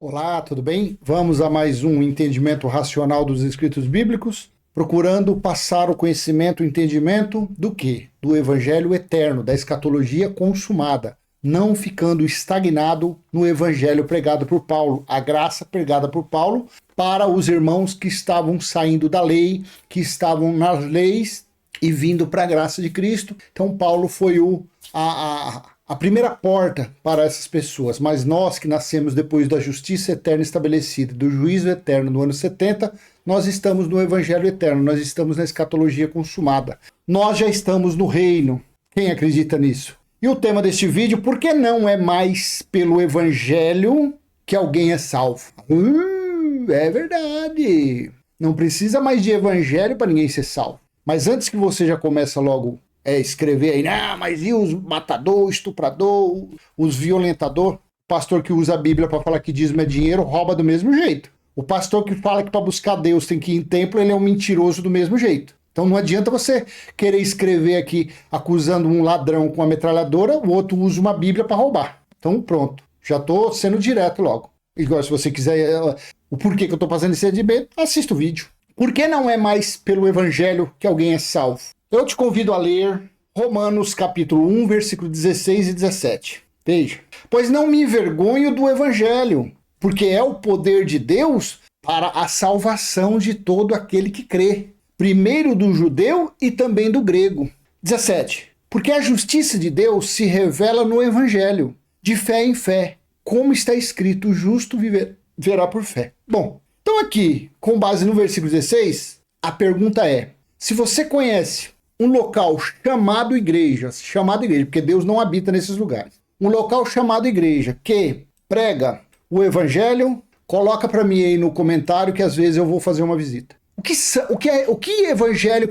Olá, tudo bem? Vamos a mais um entendimento racional dos escritos bíblicos, procurando passar o conhecimento, o entendimento do quê? Do evangelho eterno, da escatologia consumada, não ficando estagnado no evangelho pregado por Paulo, a graça pregada por Paulo para os irmãos que estavam saindo da lei, que estavam nas leis e vindo para a graça de Cristo. Então Paulo foi a primeira porta para essas pessoas, mas nós que nascemos depois da justiça eterna estabelecida, do juízo eterno no ano 70, nós estamos no evangelho eterno, nós estamos na escatologia consumada. Nós já estamos no reino. Quem acredita nisso? E o tema deste vídeo, por que não é mais pelo evangelho que alguém é salvo? É verdade. Não precisa mais de evangelho para ninguém ser salvo. Mas antes que você já começa logo escrever aí, mas e os matador, estuprador, os violentador? O pastor que usa a Bíblia para falar que dízimo é dinheiro rouba do mesmo jeito. O pastor que fala que para buscar Deus tem que ir em templo, ele é um mentiroso do mesmo jeito. Então não adianta você querer escrever aqui acusando um ladrão com uma metralhadora, o outro usa uma Bíblia para roubar. Então pronto, já estou sendo direto logo. Igual se você quiser o porquê que eu estou fazendo esse entendimento, assista o vídeo. Por que não é mais pelo evangelho que alguém é salvo? Eu te convido a ler Romanos capítulo 1, versículo 16 e 17. Veja. Pois não me envergonho do evangelho, porque é o poder de Deus para a salvação de todo aquele que crê. Primeiro do judeu e também do grego. 17. Porque a justiça de Deus se revela no evangelho, de fé em fé. Como está escrito, o justo viverá por fé. Bom, então aqui, com base no versículo 16, a pergunta é, se você conhece um local chamado igreja, porque Deus não habita nesses lugares, um local chamado igreja que prega o evangelho, coloca para mim aí no comentário que às vezes eu vou fazer uma visita. O que evangelho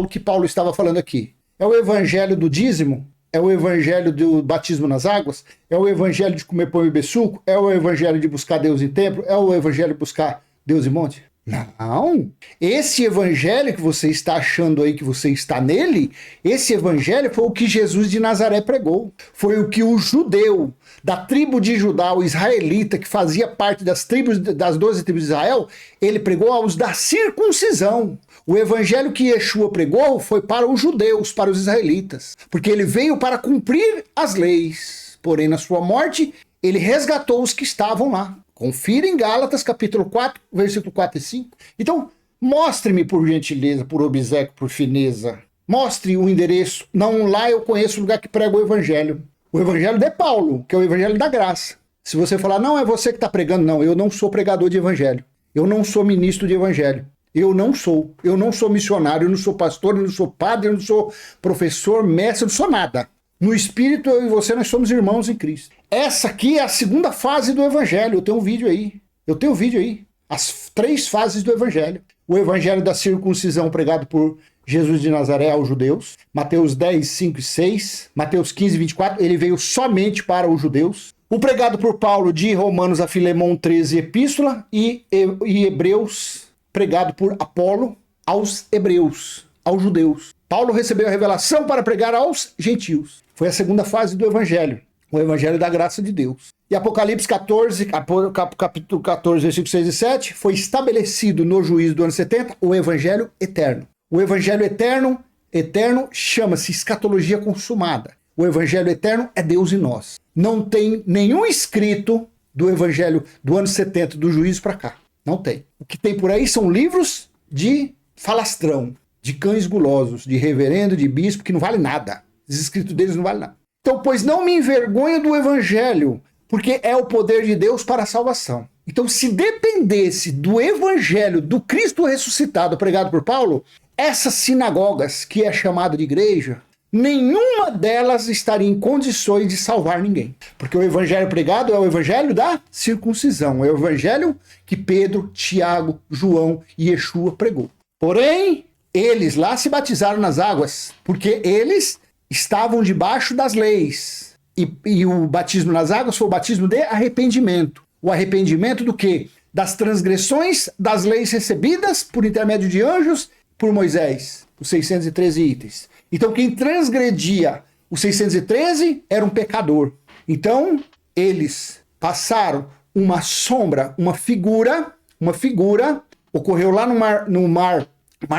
que Paulo estava falando aqui? É o evangelho do dízimo? É o evangelho do batismo nas águas? É o evangelho de comer pão e beber suco? É o evangelho de buscar Deus em templo? É o evangelho de buscar Deus em monte? Não. Esse evangelho que você está achando aí que você está nele, esse evangelho foi o que Jesus de Nazaré pregou. Foi o que o judeu da tribo de Judá, o israelita, que fazia parte das 12 tribos de Israel, ele pregou aos da circuncisão. O evangelho que Yeshua pregou foi para os judeus, para os israelitas, porque ele veio para cumprir as leis. Porém, na sua morte, ele resgatou os que estavam lá. Confira em Gálatas, capítulo 4, versículo 4 e 5. Então, mostre-me, por gentileza, por obséquio, por fineza. Mostre o endereço. Não, lá eu conheço o lugar que prega o evangelho. O evangelho de Paulo, que é o evangelho da graça. Se você falar, não, é você que está pregando. Não, eu não sou pregador de evangelho. Eu não sou ministro de evangelho. Eu não sou missionário, eu não sou pastor, eu não sou padre, eu não sou professor, mestre, eu não sou nada. No Espírito, eu e você, nós somos irmãos em Cristo. Essa aqui é a segunda fase do Evangelho. Eu tenho um vídeo aí. As 3 fases do Evangelho. O Evangelho da circuncisão pregado por Jesus de Nazaré aos judeus. Mateus 10, 5 e 6. Mateus 15, 24. Ele veio somente para os judeus. O pregado por Paulo de Romanos a Filemão 13, Epístola. E Hebreus, pregado por Apolo aos hebreus, aos judeus. Paulo recebeu a revelação para pregar aos gentios. Foi a segunda fase do evangelho, o evangelho da graça de Deus. E Apocalipse 14, capítulo 14, versículos 6 e 7, foi estabelecido no juízo do ano 70 o evangelho eterno. O evangelho eterno chama-se escatologia consumada. O evangelho eterno é Deus em nós. Não tem nenhum escrito do evangelho do ano 70 do juízo para cá. Não tem. O que tem por aí são livros de falastrão, de cães gulosos, de reverendo, de bispo, que não vale nada. Os escritos deles não valem nada. Então, pois não me envergonho do evangelho, porque é o poder de Deus para a salvação. Então, se dependesse do evangelho do Cristo ressuscitado pregado por Paulo, essas sinagogas, que é chamada de igreja, nenhuma delas estaria em condições de salvar ninguém. Porque o evangelho pregado é o evangelho da circuncisão. É o evangelho que Pedro, Tiago, João e Yeshua pregou. Porém, eles lá se batizaram nas águas, porque eles estavam debaixo das leis. E o batismo nas águas foi o batismo de arrependimento. O arrependimento do quê? Das transgressões das leis recebidas por intermédio de anjos por Moisés. Os 613 itens. Então quem transgredia os 613 era um pecador. Então eles passaram uma sombra, uma figura, ocorreu lá no mar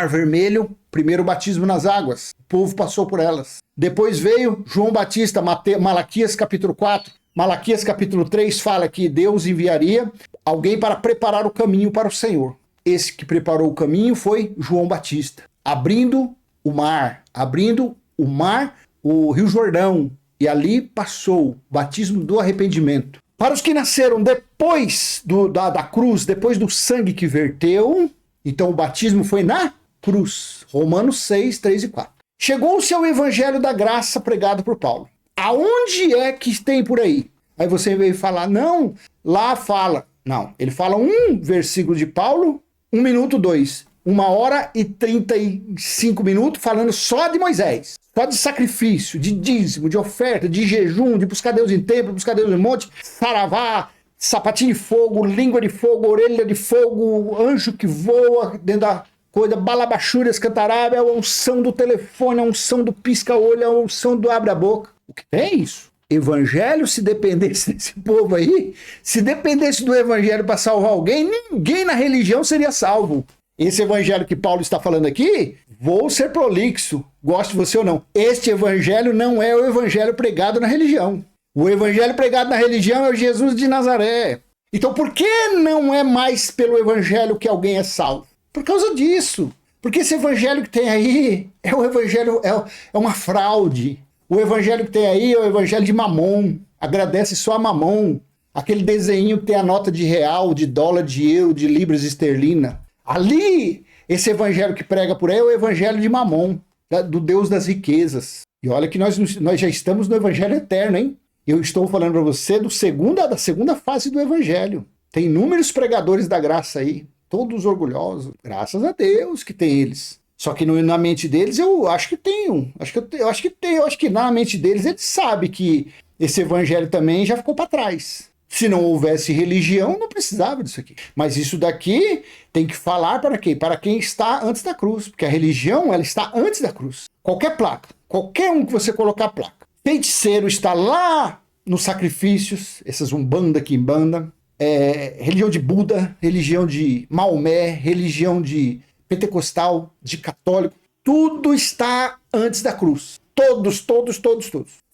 Vermelho, primeiro batismo nas águas, o povo passou por elas. Depois veio João Batista, Malaquias capítulo 4, Malaquias capítulo 3 fala que Deus enviaria alguém para preparar o caminho para o Senhor. Esse que preparou o caminho foi João Batista, abrindo o mar, o Rio Jordão, e ali passou o batismo do arrependimento. Para os que nasceram depois da cruz, depois do sangue que verteu, então o batismo foi na cruz. Romanos 6, 3 e 4. Chegou-se ao evangelho da graça pregado por Paulo. Aonde é que tem por aí? Aí você veio falar, não, lá fala. Não, ele fala um versículo de Paulo, 1 minuto 2. 1h35 minutos falando só de Moisés. Só de sacrifício, de dízimo, de oferta, de jejum, de buscar Deus em templo, buscar Deus em monte, saravá, sapatinho de fogo, língua de fogo, orelha de fogo, anjo que voa dentro da coisa, balabachúrias, cantarábia, a unção do telefone, a unção do pisca-olho, a unção do abre-a-boca. O que é isso? Evangelho, se dependesse desse povo aí, se dependesse do evangelho para salvar alguém, ninguém na religião seria salvo. Esse evangelho que Paulo está falando aqui, vou ser prolixo, goste você ou não. Este evangelho não é o evangelho pregado na religião. O evangelho pregado na religião é o Jesus de Nazaré. Então por que não é mais pelo evangelho que alguém é salvo? Por causa disso. Porque esse evangelho que tem aí é um evangelho, é uma fraude. O evangelho que tem aí é o evangelho de Mamon. Agradece só a Mamon. Aquele desenho que tem a nota de real, de dólar, de euro, de libras esterlina. Ali, esse evangelho que prega por aí é o evangelho de Mamon, do Deus das riquezas. E olha que nós já estamos no evangelho eterno, hein? Eu estou falando para você da segunda fase do evangelho. Tem inúmeros pregadores da graça aí, todos orgulhosos. Graças a Deus que tem eles. Só que na mente deles eu acho que tem. Eu acho que na mente deles eles sabem que esse evangelho também já ficou para trás. Se não houvesse religião, não precisava disso aqui. Mas isso daqui tem que falar para quem? Para quem está antes da cruz. Porque a religião, ela está antes da cruz. Qualquer placa, qualquer um que você colocar a placa. Feiticeiro está lá nos sacrifícios, essas umbanda, quimbanda, religião de Buda, religião de Maomé, religião de pentecostal, de católico. Tudo está antes da cruz. Todos.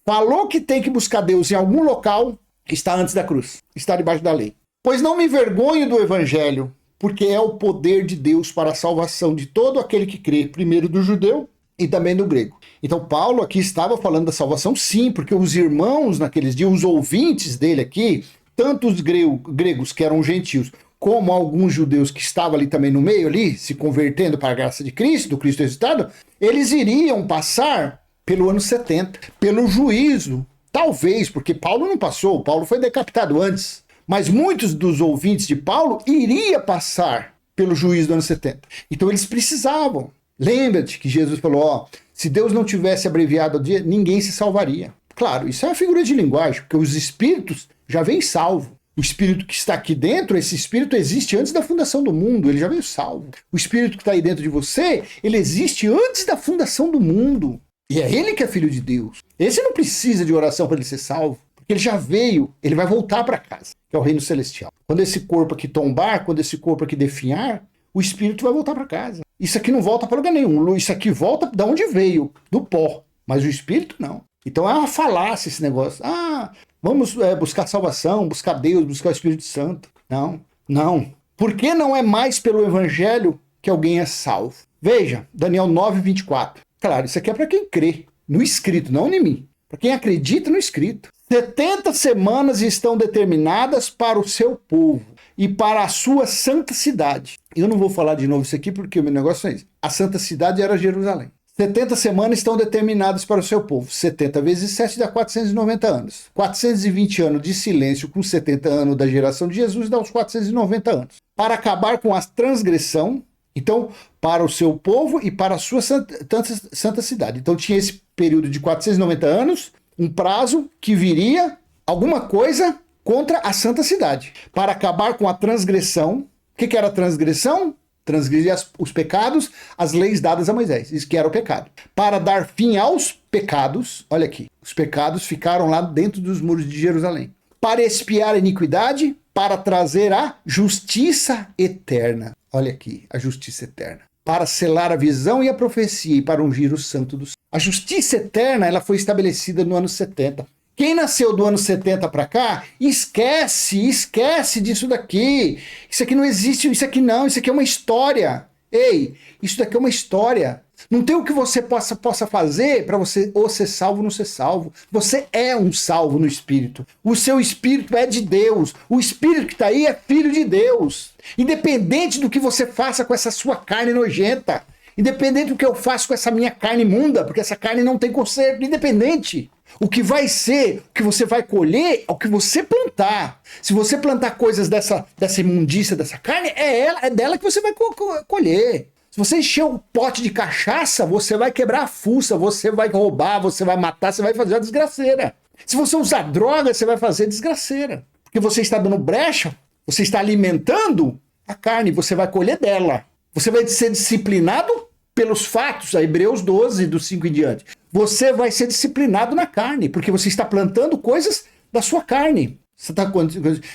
Falou que tem que buscar Deus em algum local, está antes da cruz, está debaixo da lei. Pois não me envergonho do evangelho, porque é o poder de Deus para a salvação de todo aquele que crê, primeiro do judeu e também do grego. Então Paulo aqui estava falando da salvação sim, porque os irmãos naqueles dias, os ouvintes dele aqui, tanto os gregos que eram gentios, como alguns judeus que estavam ali também no meio, ali, se convertendo para a graça de Cristo, do Cristo ressuscitado, eles iriam passar pelo ano 70, pelo juízo. Talvez, porque Paulo não passou, Paulo foi decapitado antes. Mas muitos dos ouvintes de Paulo iriam passar pelo juízo do ano 70. Então eles precisavam. Lembra-te que Jesus falou, se Deus não tivesse abreviado o dia, ninguém se salvaria. Claro, isso é uma figura de linguagem, porque os espíritos já vêm salvo. O espírito que está aqui dentro, esse espírito existe antes da fundação do mundo, ele já veio salvo. O espírito que está aí dentro de você, ele existe antes da fundação do mundo. E é ele que é filho de Deus. Esse não precisa de oração para ele ser salvo, porque ele já veio, ele vai voltar para casa, que é o reino celestial. Quando esse corpo aqui tombar, quando esse corpo aqui definhar, o espírito vai voltar para casa. Isso aqui não volta para lugar nenhum, isso aqui volta de onde veio, do pó, mas o espírito não. Então é uma falácia esse negócio. Vamos buscar salvação, buscar Deus, buscar o Espírito Santo. Não. Por que não é mais pelo evangelho que alguém é salvo? Veja, Daniel 9:24. Claro, isso aqui é para quem crê, no escrito, não em mim. Para quem acredita no escrito. 70 semanas estão determinadas para o seu povo e para a sua santa cidade. Eu não vou falar de novo isso aqui porque o meu negócio é isso. A santa cidade era Jerusalém. 70 semanas estão determinadas para o seu povo. 70 vezes 7 dá 490 anos. 420 anos de silêncio com 70 anos da geração de Jesus dá uns 490 anos. Para acabar com a transgressão, então, para o seu povo e para a sua santa cidade. Então tinha esse período de 490 anos, um prazo que viria alguma coisa contra a santa cidade. Para acabar com a transgressão. O que era a transgressão? Transgredir os pecados, as leis dadas a Moisés. Isso que era o pecado. Para dar fim aos pecados, olha aqui, os pecados ficaram lá dentro dos muros de Jerusalém. Para expiar a iniquidade, para trazer a justiça eterna. Olha aqui, a justiça eterna. Para selar a visão e a profecia e para ungir o santo dos... A justiça eterna, ela foi estabelecida no ano 70. Quem nasceu do ano 70 para cá, esquece disso daqui. Isso aqui não existe, isso aqui não, isso aqui é uma história. Ei, isso daqui é uma história. Não tem o que você possa fazer para você ou ser salvo ou não ser salvo. Você é um salvo no Espírito. O seu Espírito é de Deus. O Espírito que está aí é filho de Deus. Independente do que você faça com essa sua carne nojenta. Independente do que eu faço com essa minha carne imunda, porque essa carne não tem conserto. Independente. O que vai ser, o que você vai colher, é o que você plantar. Se você plantar coisas dessa imundícia, dessa carne, é dela que você vai colher. Se você encher um pote de cachaça, você vai quebrar a fuça, você vai roubar, você vai matar, você vai fazer a desgraceira. Se você usar droga, você vai fazer desgraceira. Porque você está dando brecha, você está alimentando a carne, você vai colher dela. Você vai ser disciplinado pelos fatos, a Hebreus 12, do 5 em diante. Você vai ser disciplinado na carne, porque você está plantando coisas da sua carne.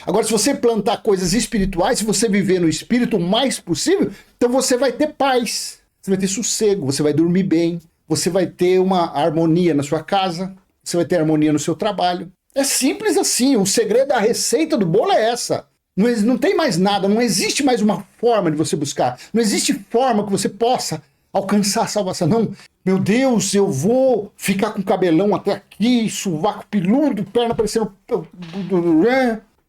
Agora, se você plantar coisas espirituais, se você viver no espírito o mais possível, então você vai ter paz, você vai ter sossego, você vai dormir bem, você vai ter uma harmonia na sua casa, você vai ter harmonia no seu trabalho. É simples assim, o segredo, a receita do bolo é essa. Não tem mais nada, não existe mais uma forma de você buscar, não existe forma que você possa alcançar a salvação. Não, meu Deus, eu vou ficar com cabelão até aqui, sovaco peludo, perna parecendo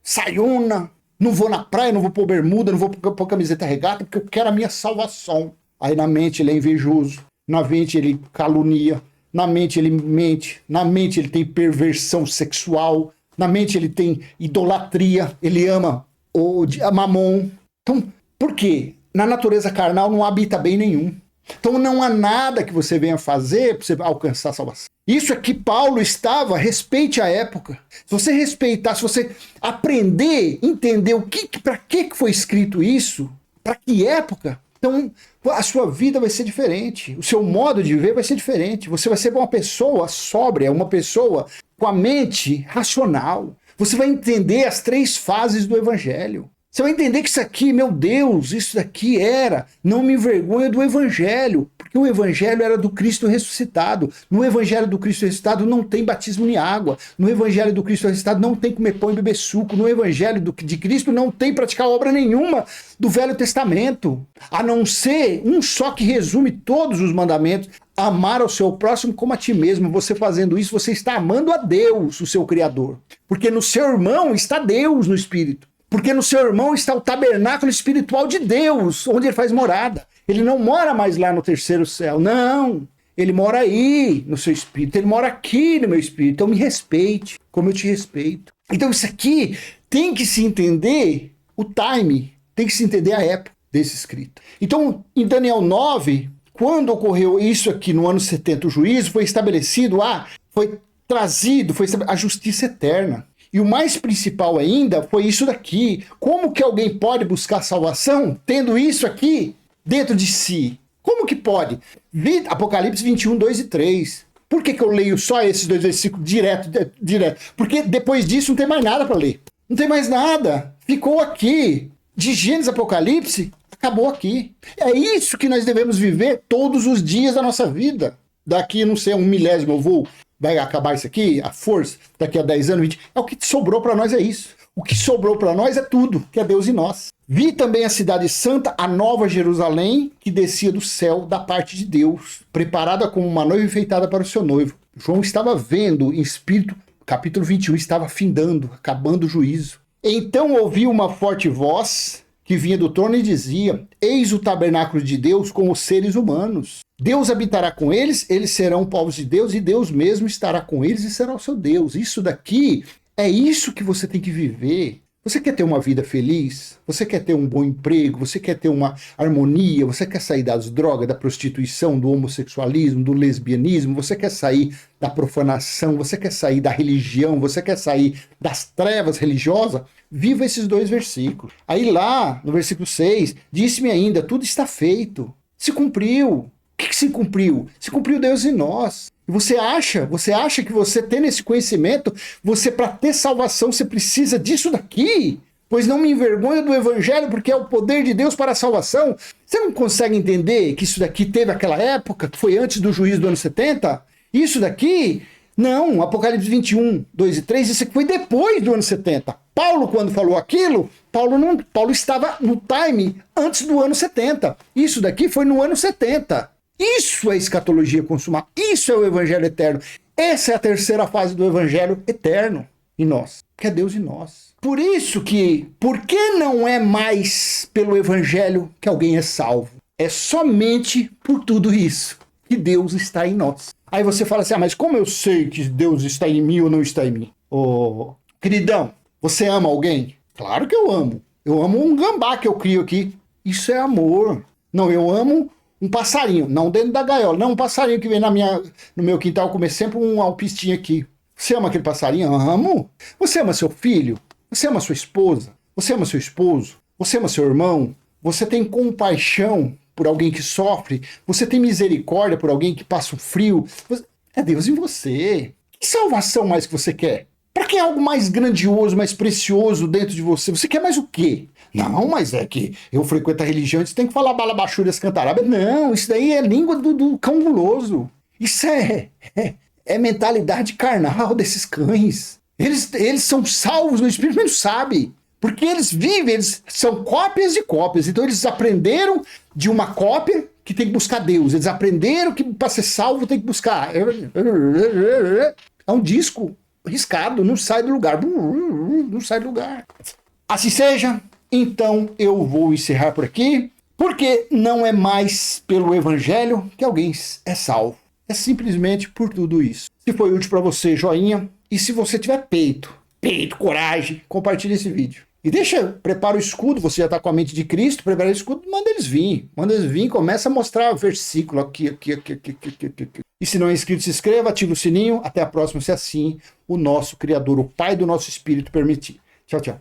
saiona, não vou na praia, não vou pôr bermuda, não vou pôr camiseta regata, porque eu quero a minha salvação. Aí na mente ele é invejoso, na mente ele calunia, na mente ele mente, na mente ele tem perversão sexual, na mente ele tem idolatria, ele ama o mamon. Então, por quê? Na natureza carnal não habita bem nenhum. Então não há nada que você venha fazer para você alcançar a salvação. Isso é que Paulo estava, respeite a época. Se você respeitar, se você aprender, entender para que foi escrito isso, para que época, então a sua vida vai ser diferente, o seu modo de viver vai ser diferente. Você vai ser uma pessoa sóbria, uma pessoa com a mente racional. Você vai entender as 3 fases do evangelho. Você vai entender que isso aqui, meu Deus, isso daqui não me envergonha do Evangelho, porque o Evangelho era do Cristo ressuscitado. No Evangelho do Cristo ressuscitado não tem batismo em água. No Evangelho do Cristo ressuscitado não tem comer pão e beber suco. No Evangelho de Cristo não tem praticar obra nenhuma do Velho Testamento, a não ser um só que resume todos os mandamentos. Amar ao seu próximo como a ti mesmo. Você fazendo isso, você está amando a Deus, o seu Criador. Porque no seu irmão está Deus no Espírito. Porque no seu irmão está o tabernáculo espiritual de Deus, onde ele faz morada. Ele não mora mais lá no terceiro céu, não. Ele mora aí, no seu espírito. Ele mora aqui no meu espírito. Então me respeite, como eu te respeito. Então isso aqui tem que se entender o time, tem que se entender a época desse escrito. Então, em Daniel 9, quando ocorreu isso aqui no ano 70, o juízo foi estabelecido, foi trazido a justiça eterna. E o mais principal ainda foi isso daqui. Como que alguém pode buscar salvação tendo isso aqui dentro de si? Como que pode? Apocalipse 21, 2 e 3. Por que eu leio só esses 2 versículos direto? Porque depois disso não tem mais nada para ler. Não tem mais nada. Ficou aqui. De Gênesis Apocalipse, acabou aqui. É isso que nós devemos viver todos os dias da nossa vida. Daqui, não sei, 1 milésimo vai acabar isso aqui, a força, daqui a 10 anos, 20, o que sobrou para nós é isso. O que sobrou para nós é tudo, que é Deus em nós. Vi também a cidade santa, a nova Jerusalém, que descia do céu da parte de Deus, preparada como uma noiva enfeitada para o seu noivo. João estava vendo em espírito, capítulo 21, estava findando, acabando o juízo. Então ouvi uma forte voz que vinha do trono e dizia: eis o tabernáculo de Deus com os seres humanos. Deus habitará com eles, eles serão povos de Deus, e Deus mesmo estará com eles e será o seu Deus. Isso daqui é isso que você tem que viver. Você quer ter uma vida feliz? Você quer ter um bom emprego? Você quer ter uma harmonia? Você quer sair das drogas, da prostituição, do homossexualismo, do lesbianismo? Você quer sair da profanação? Você quer sair da religião? Você quer sair das trevas religiosas? Viva esses 2 versículos. Aí lá, no versículo 6, disse-me ainda, tudo está feito. Se cumpriu. O que se cumpriu? Se cumpriu Deus em nós. E você acha que você tendo esse conhecimento, você para ter salvação, você precisa disso daqui? pois não me envergonho do evangelho, porque é o poder de Deus para a salvação. Você não consegue entender que isso daqui teve aquela época, que foi antes do juízo do ano 70? Isso daqui, não, Apocalipse 21, 2 e 3, isso aqui foi depois do ano 70. Paulo, quando falou aquilo, Paulo estava no time antes do ano 70. Isso daqui foi no ano 70. Isso é escatologia consumada. Isso é o evangelho eterno. Essa é a terceira fase do evangelho eterno em nós, que é Deus em nós. Por isso que, por que não é mais pelo evangelho que alguém é salvo? É somente por tudo isso que Deus está em nós. Aí você fala assim, mas como eu sei que Deus está em mim ou não está em mim? Ô, queridão, você ama alguém? Claro que eu amo. Eu amo um gambá que eu crio aqui. Isso é amor. Não, eu amo um passarinho, não dentro da gaiola, não um passarinho que vem no meu quintal comer sempre um alpistinho aqui. Você ama aquele passarinho? Amo. Você ama seu filho? Você ama sua esposa? Você ama seu esposo? Você ama seu irmão? Você tem compaixão por alguém que sofre? Você tem misericórdia por alguém que passa um frio? É Deus em você. Que salvação mais que você quer? Para que algo mais grandioso, mais precioso dentro de você? Você quer mais o quê? Não, mas é que eu frequento a religião, você tem que falar balabachúrias cantarabas. Não, isso daí é língua do cão guloso. Isso é mentalidade carnal desses cães. Eles são salvos no Espírito, mas não sabem. Porque eles vivem, eles são cópias de cópias. Então eles aprenderam de uma cópia que tem que buscar Deus. Eles aprenderam que para ser salvo tem que buscar. É um disco riscado, não sai do lugar. Não sai do lugar. Assim seja, então eu vou encerrar por aqui, porque não é mais pelo evangelho que alguém é salvo. É simplesmente por tudo isso. Se foi útil para você, joinha. E se você tiver peito, coragem, compartilhe esse vídeo. E prepara o escudo, você já está com a mente de Cristo, prepara o escudo, manda eles vir, começa a mostrar o versículo aqui. E se não é inscrito, se inscreva, ativa o sininho, até a próxima, se assim o nosso Criador, o Pai do nosso Espírito permitir. Tchau, tchau.